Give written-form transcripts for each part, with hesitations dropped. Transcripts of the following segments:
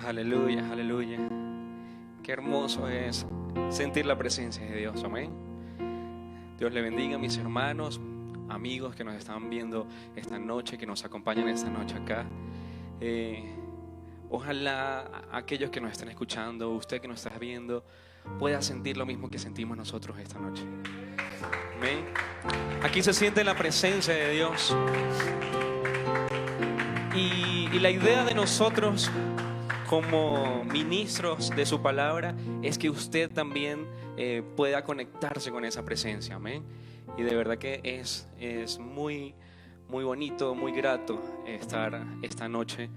Aleluya, aleluya. Qué hermoso es sentir la presencia de Dios, amén. Dios le bendiga a mis hermanos, amigos que nos están viendo esta noche, que nos acompañan esta noche acá. Ojalá aquellos que nos están escuchando, usted que nos está viendo, pueda sentir lo mismo que sentimos nosotros esta noche. Amén. Aquí se siente la presencia de Dios. Y la idea de nosotros como ministros de su palabra es que usted también pueda conectarse con esa presencia, amén. Y de verdad que es muy, muy bonito, muy grato estar esta noche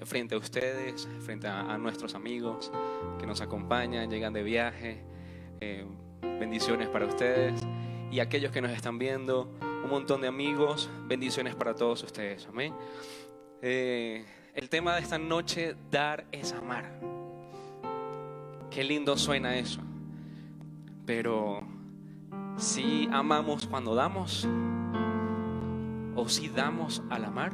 frente a ustedes, frente a nuestros amigos que nos acompañan, llegan de viaje. Bendiciones para ustedes y aquellos que nos están viendo, un montón de amigos, bendiciones para todos ustedes, amén. El tema de esta noche, dar es amar. Qué lindo suena eso. Pero ¿si amamos cuando damos? ¿O si damos al amar?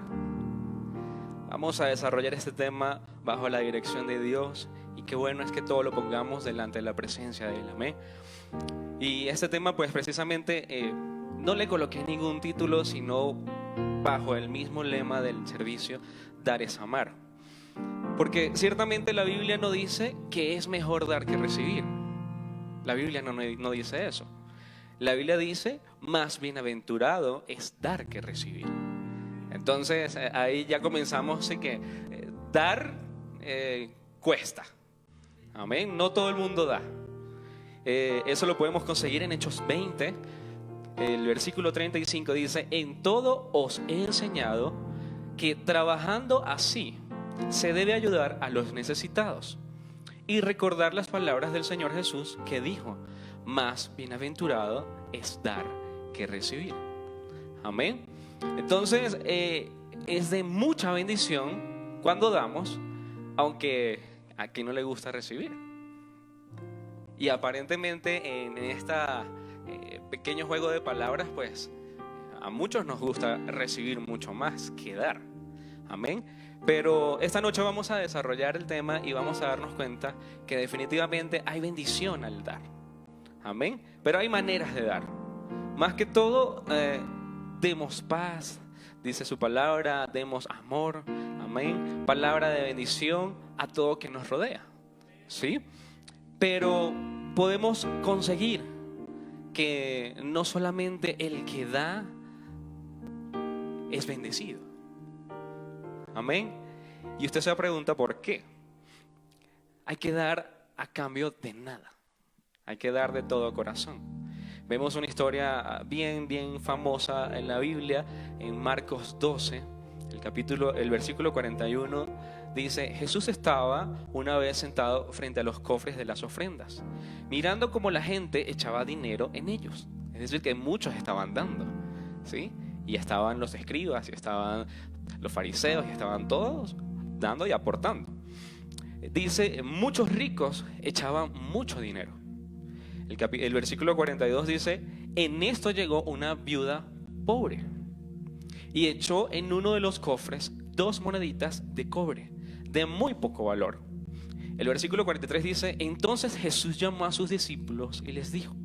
Vamos a desarrollar este tema bajo la dirección de Dios. Y qué bueno es que todo lo pongamos delante de la presencia de Él, amén. Y este tema pues precisamente no le coloqué ningún título, sino bajo el mismo lema del servicio: dar es amar. Porque ciertamente la Biblia no dice que es mejor dar que recibir. La Biblia no dice eso. La Biblia dice: más bienaventurado es dar que recibir. Entonces ahí ya comenzamos que dar cuesta. Amén. No todo el mundo da. Eso lo podemos conseguir en Hechos 20. El versículo 35 dice: en todo os he enseñado que trabajando así se debe ayudar a los necesitados y recordar las palabras del Señor Jesús, que dijo: más bienaventurado es dar que recibir. Amén. Entonces es de mucha bendición cuando damos, aunque a quien no le gusta recibir. Y aparentemente en esta pequeño juego de palabras, pues a muchos nos gusta recibir mucho más que dar. Amén. Pero esta noche vamos a desarrollar el tema y vamos a darnos cuenta que definitivamente hay bendición al dar. Amén. Pero hay maneras de dar. Más que todo, demos paz, dice su palabra, demos amor. Amén. Palabra de bendición a todo que nos rodea. ¿Sí? Pero podemos conseguir que no solamente el que da es bendecido. Amén. Y usted se pregunta por qué. Hay que dar a cambio de nada. Hay que dar de todo corazón. Vemos una historia bien famosa en la Biblia, en Marcos 12, el versículo 41. Dice: Jesús estaba una vez sentado frente a los cofres de las ofrendas, mirando cómo la gente echaba dinero en ellos. Es decir, que muchos estaban dando, ¿sí? Y estaban los escribas, y estaban los fariseos, y estaban todos dando y aportando. Dice: muchos ricos echaban mucho dinero. El versículo 42 dice: en esto llegó una viuda pobre y echó en uno de los cofres 2 moneditas de cobre de muy poco valor. El versículo 43 dice: entonces Jesús llamó a sus discípulos y les dijo: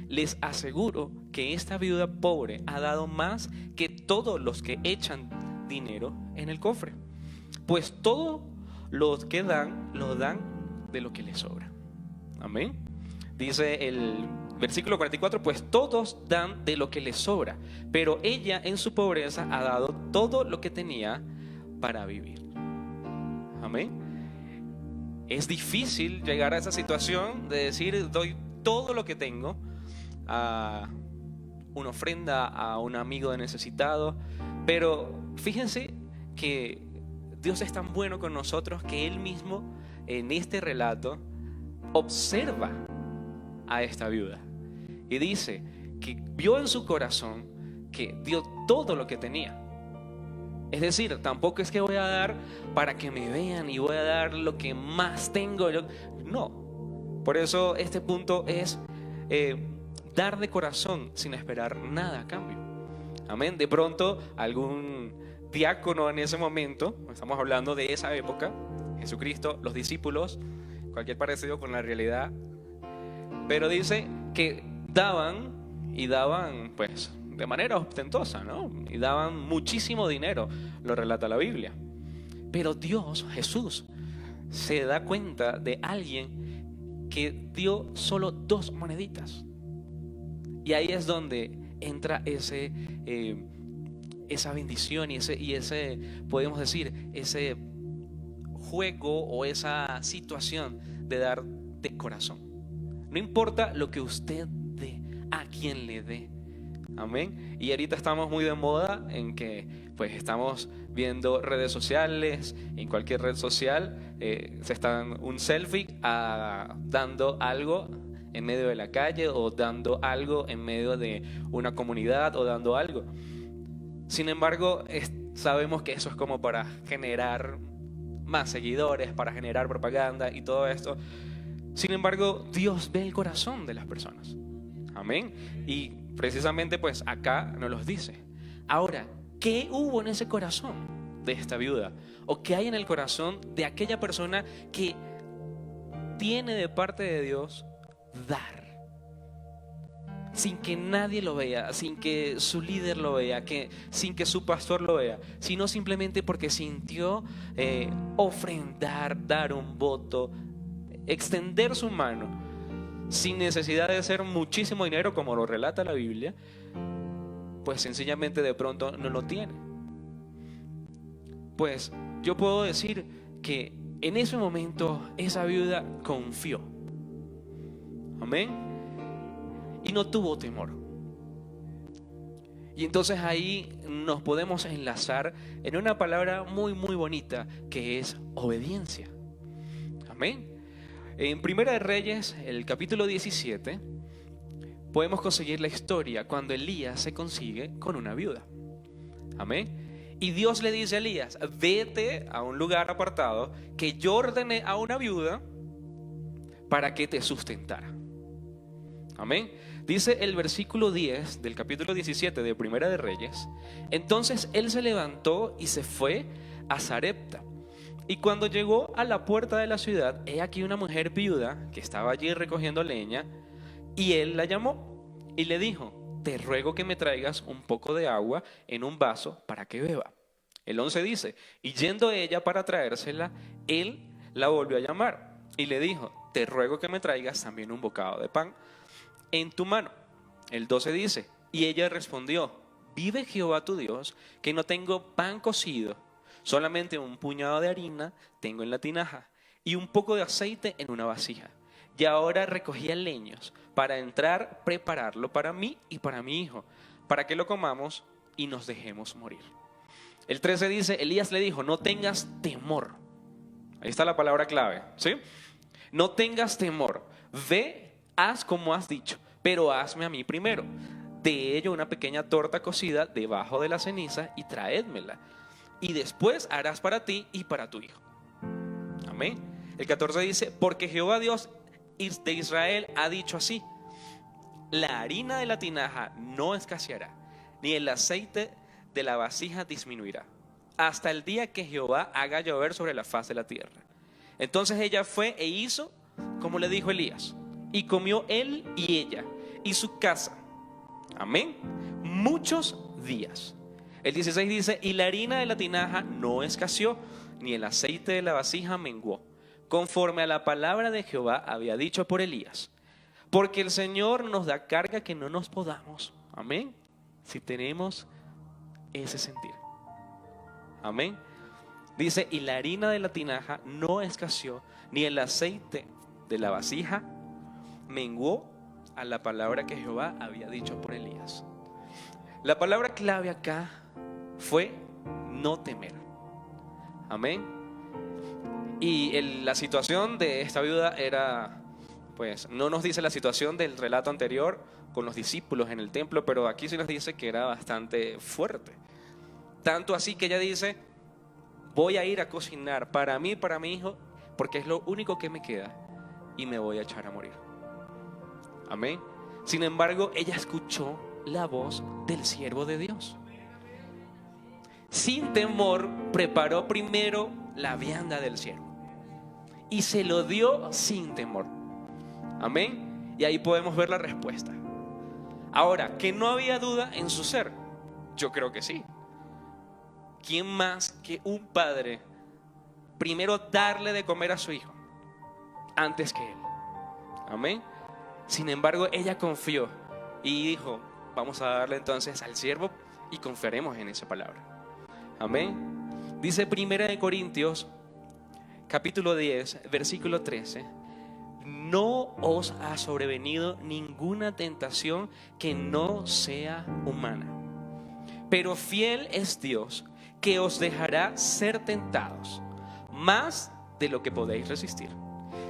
les aseguro que esta viuda pobre ha dado más que todos los que echan dinero en el cofre, pues todo lo que dan, lo dan de lo que les sobra. Amén. Dice el versículo 44: pues todos dan de lo que les sobra, pero ella en su pobreza ha dado todo lo que tenía para vivir. Amén. Es difícil llegar a esa situación de decir: doy todo lo que tengo a una ofrenda, a un amigo necesitado. Pero fíjense que Dios es tan bueno con nosotros que Él mismo en este relato observa a esta viuda y dice que vio en su corazón que dio todo lo que tenía. Es decir, tampoco es que voy a dar para que me vean y voy a dar lo que más tengo. No. Por eso este punto es dar de corazón sin esperar nada a cambio. Amén. De pronto algún diácono en ese momento, estamos hablando de esa época, Jesucristo, los discípulos, cualquier parecido con la realidad, pero dice que daban y daban pues de manera ostentosa, ¿no? Y daban muchísimo dinero, lo relata la Biblia. Pero Dios, Jesús, se da cuenta de alguien que dio solo 2 moneditas. Y ahí es donde entra esa bendición y ese, podemos decir, ese juego o esa situación de dar de corazón. No importa lo que usted dé, a quien le dé. Amén. Y ahorita estamos muy de moda en que pues estamos viendo redes sociales. En cualquier red social se están un selfie dando algo en medio de la calle, o dando algo en medio de una comunidad, o dando algo. Sin embargo, sabemos que eso es como para generar más seguidores, para generar propaganda y todo esto. Sin embargo, Dios ve el corazón de las personas. Amén. Y precisamente pues acá nos los dice. Ahora, ¿qué hubo en ese corazón de esta viuda? ¿O qué hay en el corazón de aquella persona que tiene de parte de Dios dar? Sin que nadie lo vea, sin que su líder lo vea, sin que su pastor lo vea, sino simplemente porque sintió ofrendar, dar un voto, extender su mano, sin necesidad de hacer muchísimo dinero como lo relata la Biblia, pues sencillamente de pronto no lo tiene. Pues yo puedo decir que en ese momento esa viuda confió. Amén. Y no tuvo temor. Y entonces ahí nos podemos enlazar en una palabra muy muy bonita, que es obediencia. Amén. En Primera de Reyes, el capítulo 17, podemos conseguir la historia cuando Elías se consigue con una viuda. Amén. Y Dios le dice a Elías: vete a un lugar apartado que yo ordené a una viuda para que te sustentara. Amén. Dice el versículo 10 del capítulo 17 de Primera de Reyes: entonces él se levantó y se fue a Sarepta. Y cuando llegó a la puerta de la ciudad, he aquí una mujer viuda que estaba allí recogiendo leña, y él la llamó y le dijo: te ruego que me traigas un poco de agua en un vaso para que beba. El 11 dice: y yendo ella para traérsela, él la volvió a llamar y le dijo: te ruego que me traigas también un bocado de pan en tu mano. El 12 dice: y ella respondió: vive Jehová tu Dios, que no tengo pan cocido, solamente un puñado de harina tengo en la tinaja y un poco de aceite en una vasija. Y ahora recogía leños para entrar, prepararlo para mí y para mi hijo, para que lo comamos y nos dejemos morir. El 13 dice: Elías le dijo: no tengas temor. Ahí está la palabra clave, ¿sí? No tengas temor, ve, haz como has dicho, pero hazme a mí primero. De ello una pequeña torta cocida debajo de la ceniza y traédmela. Y después harás para ti y para tu hijo. Amén. El 14 dice: porque Jehová Dios de Israel ha dicho así: la harina de la tinaja no escaseará, ni el aceite de la vasija disminuirá, hasta el día que Jehová haga llover sobre la faz de la tierra. Entonces ella fue e hizo como le dijo Elías, y comió él y ella y su casa. Amén. Muchos días. El 16 dice: y la harina de la tinaja no escaseó, ni el aceite de la vasija menguó, conforme a la palabra de Jehová había dicho por Elías. Porque el Señor nos da carga que no nos podamos. Amén. Si tenemos ese sentir. Amén. Dice: y la harina de la tinaja no escaseó, ni el aceite de la vasija menguó, a la palabra que Jehová había dicho por Elías. La palabra clave acá fue no temer. Amén. Y la situación de esta viuda era, pues no nos dice la situación del relato anterior con los discípulos en el templo, pero aquí sí nos dice que era bastante fuerte. Tanto así que ella dice: voy a ir a cocinar para mí y para mi hijo, porque es lo único que me queda, y me voy a echar a morir. Amén. Sin embargo, ella escuchó la voz del siervo de Dios. Sin temor, preparó primero la vianda del siervo. y se lo dio sin temor. Amén. Y ahí podemos ver la respuesta. Ahora, que no había duda en su ser, yo creo que sí. ¿Quién más que un padre primero darle de comer a su hijo antes que él? Amén. Sin embargo, ella confió y dijo: vamos a darle entonces al siervo y confiaremos en esa palabra. Amén. Dice 1 Corintios capítulo 10 versículo 13: no os ha sobrevenido ninguna tentación que no sea humana, pero fiel es Dios, que os dejará ser tentados más de lo que podéis resistir,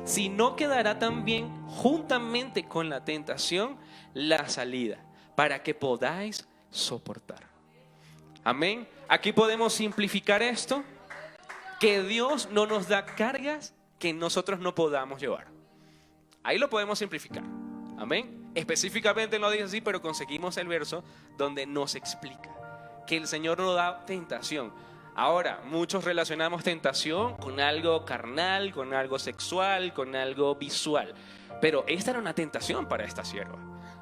sino que dará también juntamente con la tentación la salida, para que podáis soportar. Amén. Aquí podemos simplificar esto: que Dios no nos da cargas que nosotros no podamos llevar. Ahí lo podemos simplificar. Amén. Específicamente no dice así, pero conseguimos el verso donde nos explica que el Señor nos da tentación. Ahora, muchos relacionamos tentación con algo carnal, con algo sexual, con algo visual. Pero esta era una tentación para esta sierva,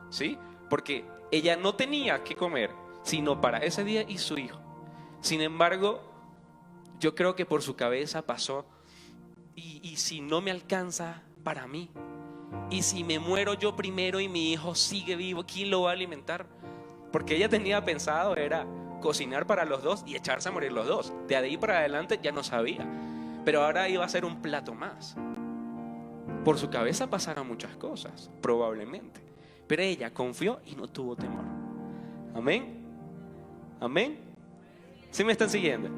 ¿sí? Porque ella no tenía que comer, sino para ese día y su hijo. Sin embargo, yo creo que por su cabeza pasó: ¿y si no me alcanza para mí? ¿Y si me muero yo primero y mi hijo sigue vivo? ¿Quién lo va a alimentar? Porque ella tenía pensado era cocinar para los dos y echarse a morir los dos. De ahí para adelante ya no sabía, pero ahora iba a ser un plato más. Por su cabeza pasaron muchas cosas, probablemente, pero ella confió y no tuvo temor. Amén. Amén. ¿Sí me están siguiendo?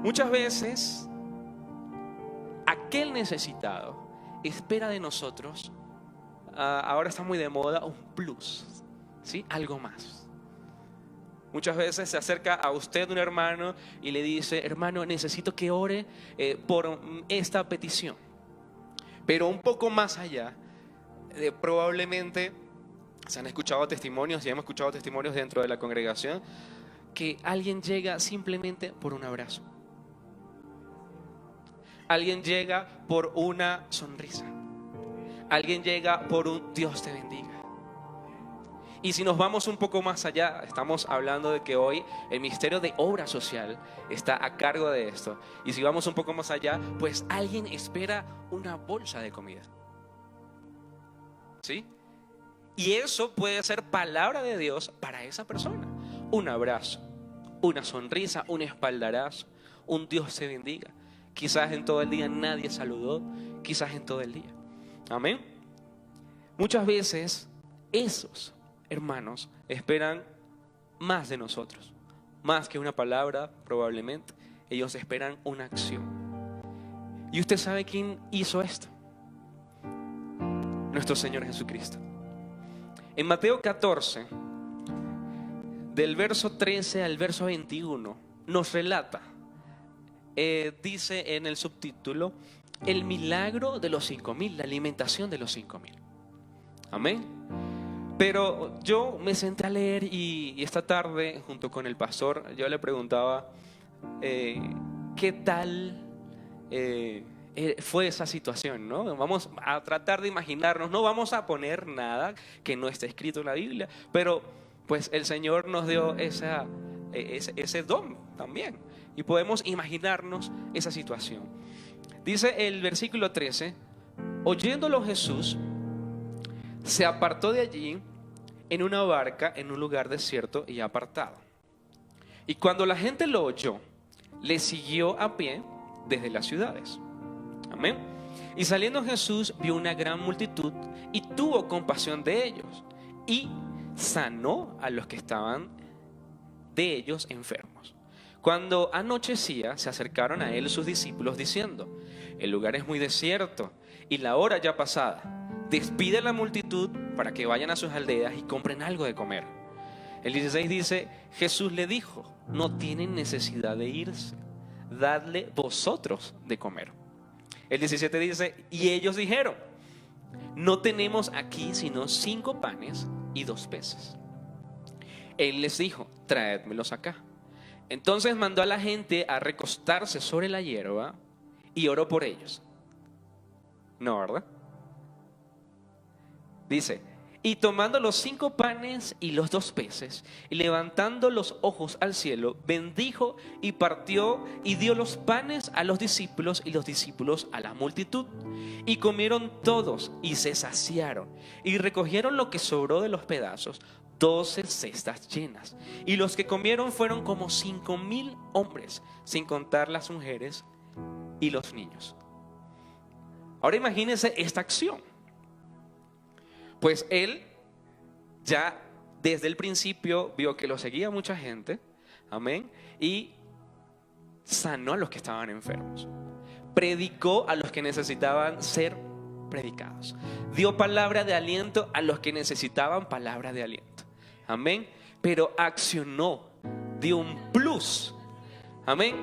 Muchas veces aquel necesitado espera de nosotros, ahora está muy de moda, un plus, ¿sí? Algo más. Muchas veces se acerca a usted un hermano y le dice: hermano, necesito que ore por esta petición. Pero un poco más allá, probablemente se han escuchado testimonios, y hemos escuchado testimonios dentro de la congregación, que alguien llega simplemente por un abrazo. Alguien llega por una sonrisa. Alguien llega por un Dios te bendiga. Y si nos vamos un poco más allá, estamos hablando de que hoy el Ministerio de Obra Social está a cargo de esto. Y si vamos un poco más allá, pues alguien espera una bolsa de comida, ¿sí? Y eso puede ser palabra de Dios para esa persona. Un abrazo, una sonrisa, un espaldarazo, un Dios te bendiga. Quizás en todo el día nadie saludó, quizás en todo el día. Amén. Muchas veces esos hermanos esperan más de nosotros, más que una palabra probablemente. Ellos esperan una acción. ¿Y usted sabe quién hizo esto? Nuestro Señor Jesucristo. En Mateo 14, del verso 13 al verso 21, nos relata, dice en el subtítulo: el milagro de los 5,000, la alimentación de los 5,000. Amén. Pero yo me senté a leer y esta tarde, junto con el pastor, yo le preguntaba qué tal fue esa situación, ¿no? Vamos a tratar de imaginarnos, no vamos a poner nada que no esté escrito en la Biblia, pero pues el Señor nos dio ese don también, y podemos imaginarnos esa situación. Dice el versículo 13: oyéndolo Jesús, se apartó de allí en una barca en un lugar desierto y apartado. Y cuando la gente lo oyó, le siguió a pie desde las ciudades. Amén. Y saliendo Jesús vio una gran multitud y tuvo compasión de ellos y sanó a los que estaban de ellos enfermos. Cuando anochecía, se acercaron a él sus discípulos diciendo: el lugar es muy desierto y la hora ya pasada. Despide a la multitud para que vayan a sus aldeas y compren algo de comer. El 16 dice: Jesús le dijo: no tienen necesidad de irse, dadle vosotros de comer. El 17 dice: y ellos dijeron: no tenemos aquí sino 5 panes y 2 peces. Él les dijo: traédmelos acá. Entonces mandó a la gente a recostarse sobre la hierba y oró por ellos. No, ¿verdad? Dice, y tomando los 5 panes y los 2 peces, y levantando los ojos al cielo, bendijo y partió y dio los panes a los discípulos y los discípulos a la multitud. Y comieron todos y se saciaron, y recogieron lo que sobró de los pedazos, 12 cestas llenas. Y los que comieron fueron como 5,000 hombres, sin contar las mujeres y los niños. Ahora imagínense esta acción. Pues él ya desde el principio vio que lo seguía mucha gente, amén, y sanó a los que estaban enfermos. Predicó a los que necesitaban ser predicados. Dio palabra de aliento a los que necesitaban palabra de aliento. Amén. Pero accionó, dio un plus. Amén.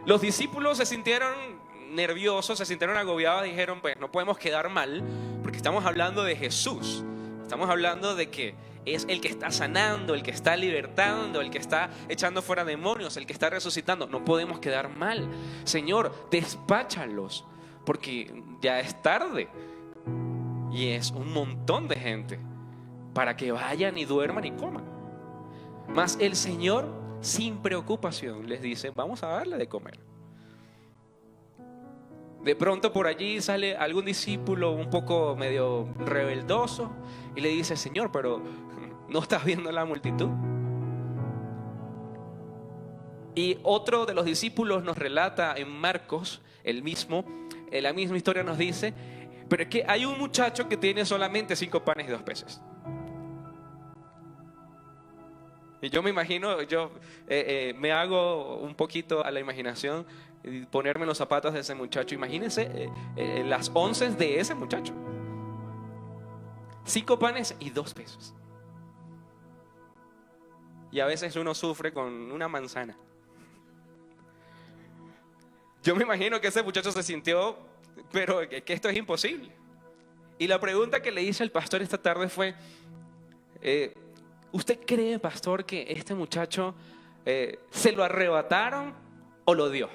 Los discípulos se sintieron nerviosos, se sintieron agobiados, dijeron, pues no podemos quedar mal, porque estamos hablando de Jesús. Estamos hablando de que es el que está sanando, el que está libertando, el que está echando fuera demonios, el que está resucitando. No podemos quedar mal. Señor, despáchalos, porque ya es tarde y es un montón de gente para que vayan y duerman y coman. Mas el Señor, sin preocupación, les dice, vamos a darle de comer. De pronto por allí sale algún discípulo un poco medio rebeldoso y le dice, Señor, pero ¿no estás viendo la multitud? Y otro de los discípulos nos relata en Marcos, la misma historia nos dice, pero es que hay un muchacho que tiene solamente 5 panes y 2 peces. Y yo me imagino, me hago un poquito a la imaginación, ponerme en los zapatos de ese muchacho. Imagínense las onces de ese muchacho. 5 panes y 2 peces. Y a veces uno sufre con una manzana. Yo me imagino que ese muchacho se sintió, pero que esto es imposible. Y la pregunta que le hice al pastor esta tarde fue, ¿usted cree, pastor, que este muchacho se lo arrebataron o lo dio?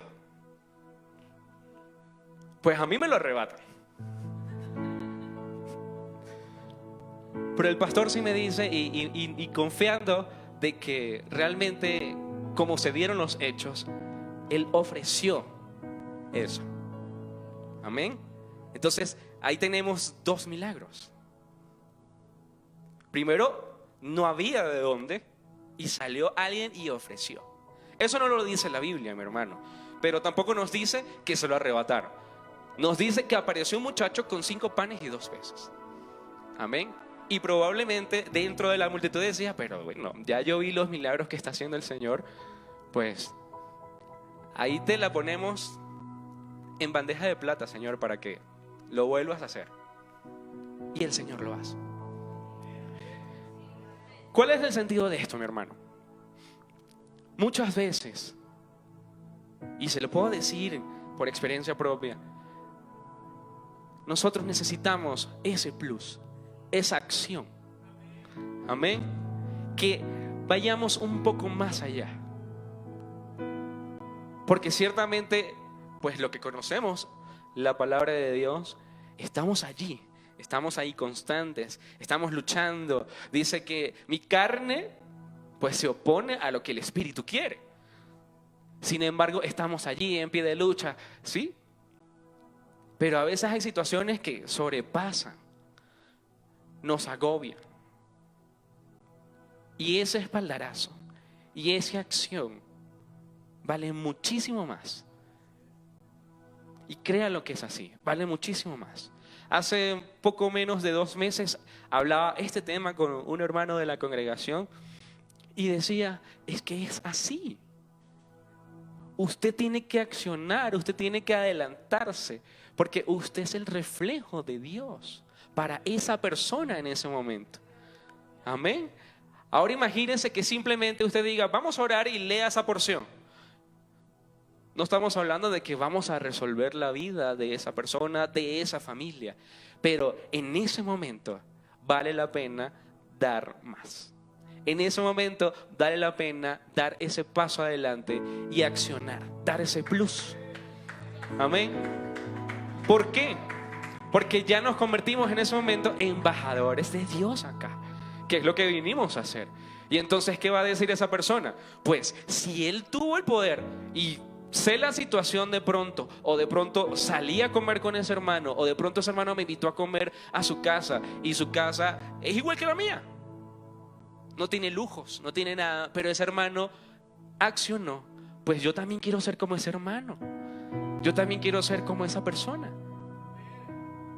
Pues a mí me lo arrebatan. Pero el pastor sí me dice, y confiando de que realmente como se dieron los hechos, él ofreció eso. Amén. Entonces ahí tenemos 2 milagros. Primero, no había de dónde y salió alguien y ofreció. Eso no lo dice la Biblia, mi hermano, pero tampoco nos dice que se lo arrebataron. Nos dice que apareció un muchacho con 5 panes y 2 peces. Amén. Y probablemente dentro de la multitud decía, pero bueno, ya yo vi los milagros que está haciendo el Señor, pues ahí te la ponemos en bandeja de plata, Señor, para que lo vuelvas a hacer. Y el Señor lo hace. ¿Cuál es el sentido de esto, mi hermano? Muchas veces, y se lo puedo decir por experiencia propia, nosotros necesitamos ese plus, esa acción. Amén. Que vayamos un poco más allá. Porque ciertamente, pues lo que conocemos, la palabra de Dios, estamos allí. Estamos ahí constantes, estamos luchando. Dice que mi carne pues se opone a lo que el Espíritu quiere. Sin embargo, estamos allí en pie de lucha, ¿sí? Pero a veces hay situaciones que sobrepasan, nos agobian. Y ese espaldarazo y esa acción vale muchísimo más. Y créanlo que es así, vale muchísimo más. Hace poco menos de 2 meses hablaba este tema con un hermano de la congregación y decía, es que es así. Usted tiene que accionar, usted tiene que adelantarse, porque usted es el reflejo de Dios para esa persona en ese momento. Amén. Ahora imagínense que simplemente usted diga, vamos a orar y lea esa porción. No estamos hablando de que vamos a resolver la vida de esa persona, de esa familia. Pero en ese momento vale la pena dar más. En ese momento vale la pena dar ese paso adelante y accionar, dar ese plus. Amén. ¿Por qué? Porque ya nos convertimos en ese momento en embajadores de Dios acá, que es lo que vinimos a hacer. Y entonces, ¿qué va a decir esa persona? Pues si él tuvo el poder y sé la situación de pronto, o de pronto salí a comer con ese hermano, o de pronto ese hermano me invitó a comer a su casa, y su casa es igual que la mía, no tiene lujos, no tiene nada, pero ese hermano accionó, pues yo también quiero ser como ese hermano, yo también quiero ser como esa persona.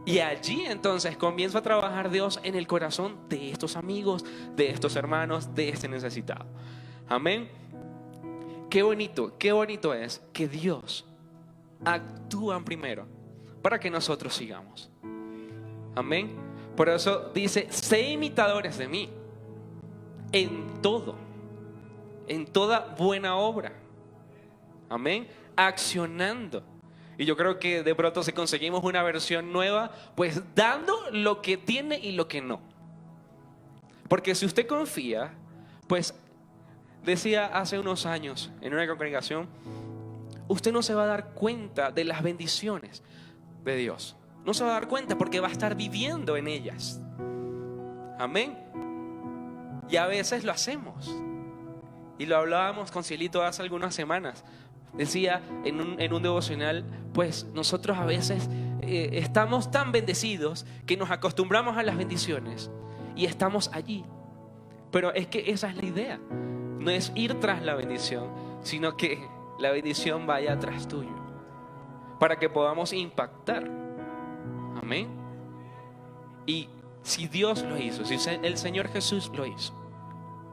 Y allí entonces comienza a trabajar Dios en el corazón de estos amigos, de estos hermanos, de este necesitado. Amén. Qué bonito es que Dios actúa primero para que nosotros sigamos. Amén. Por eso dice, sé imitadores de mí en todo, en toda buena obra. Amén. Accionando. Y yo creo que de pronto si conseguimos una versión nueva, pues dando lo que tiene y lo que no. Porque si usted confía, pues decía hace unos años en una congregación, usted no se va a dar cuenta de las bendiciones de Dios. No se va a dar cuenta porque va a estar viviendo en ellas. Amén. Y a veces lo hacemos. Y lo hablábamos con Cielito hace algunas semanas. Decía en un devocional, pues nosotros a veces estamos tan bendecidos que nos acostumbramos a las bendiciones y estamos allí. Pero es que esa es la idea. No es ir tras la bendición, sino que la bendición vaya tras tuyo, para que podamos impactar. Amén. Y si Dios lo hizo, si el Señor Jesús lo hizo,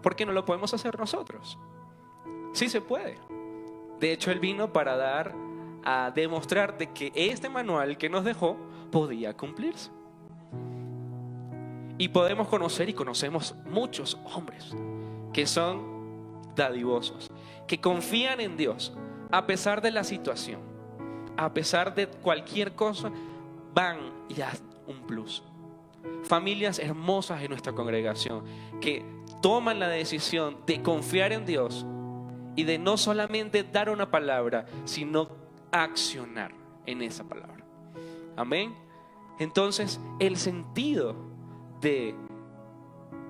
¿por qué no lo podemos hacer nosotros? Sí se puede. De hecho, Él vino para a demostrar de que este manual que nos dejó podía cumplirse. Y podemos conocer y conocemos muchos hombres que son dadivosos, que confían en Dios a pesar de la situación, a pesar de cualquier cosa, van y dan un plus. Familias hermosas en nuestra congregación que toman la decisión de confiar en Dios y de no solamente dar una palabra, sino accionar en esa palabra. Amén. Entonces, el sentido de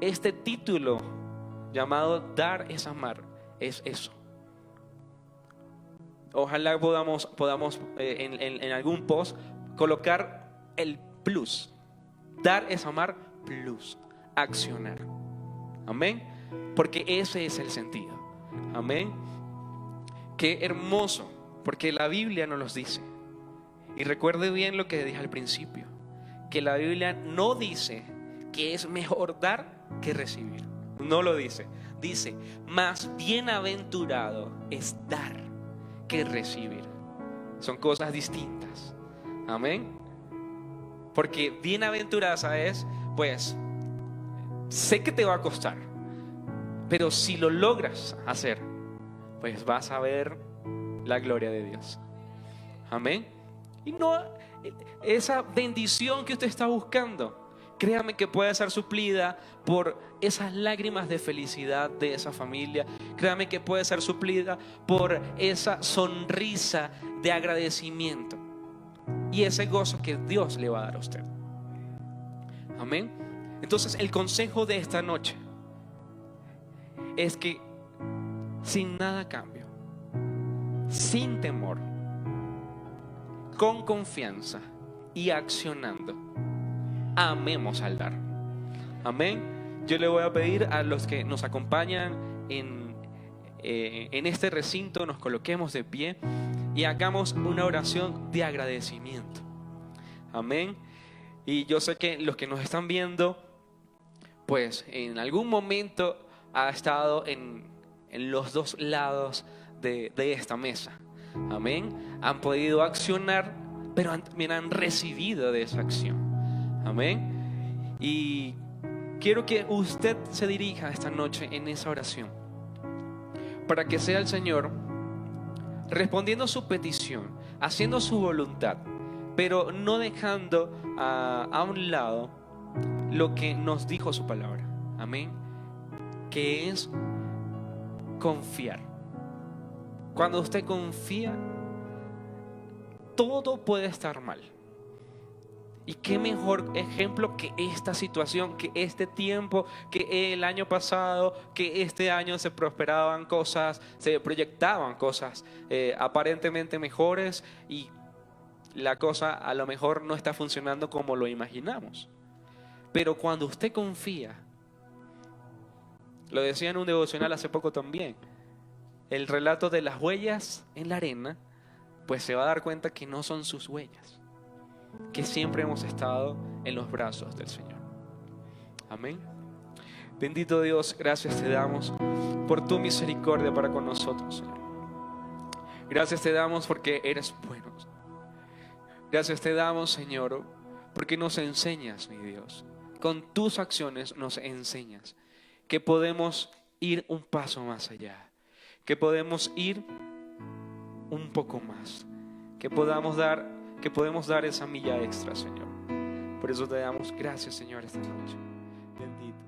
este título llamado Dar es amar es eso. Ojalá podamos en algún post colocar el plus. Dar es amar plus. Accionar. Amén. Porque ese es el sentido. Amén. Qué hermoso, porque la Biblia nos los dice. Y recuerde bien lo que dije al principio, que la Biblia no dice que es mejor dar que recibir. No lo dice. Dice, más bienaventurado es dar que recibir. Son cosas distintas. Amén. Porque bienaventurada es, pues, sé que te va a costar, pero si lo logras hacer, pues vas a ver la gloria de Dios. Amén. Y no, esa bendición que usted está buscando, créame que puede ser suplida por esas lágrimas de felicidad de esa familia. Créame que puede ser suplida por esa sonrisa de agradecimiento y ese gozo que Dios le va a dar a usted. Amén. Entonces el consejo de esta noche es que sin nada a cambio, sin temor, con confianza y accionando, amemos al dar. Amén. Yo le voy a pedir a los que nos acompañan en este recinto, nos coloquemos de pie y hagamos una oración de agradecimiento. Amén. Y yo sé que los que nos están viendo, pues en algún momento ha estado en los dos lados de esta mesa. Amén. Han podido accionar, pero también han recibido de esa acción. Amén. Y quiero que usted se dirija esta noche en esa oración, para que sea el Señor respondiendo su petición, haciendo su voluntad, pero no dejando a un lado lo que nos dijo su palabra. Amén. Que es confiar. Cuando usted confía, todo puede estar mal. Y qué mejor ejemplo que esta situación, que este tiempo, que el año pasado, que este año se prosperaban cosas, se proyectaban cosas aparentemente mejores y la cosa a lo mejor no está funcionando como lo imaginamos. Pero cuando usted confía, lo decía en un devocional hace poco también, el relato de las huellas en la arena, pues se va a dar cuenta que no son sus huellas, que siempre hemos estado en los brazos del Señor. Amén. Bendito Dios, gracias te damos por tu misericordia para con nosotros, Señor. Gracias te damos porque eres bueno. Gracias te damos, Señor, porque nos enseñas, mi Dios. Con tus acciones nos enseñas que podemos ir un paso más allá, que podemos ir un poco más, que podemos dar esa milla extra, Señor. Por eso te damos gracias, Señor, esta noche. Bendito.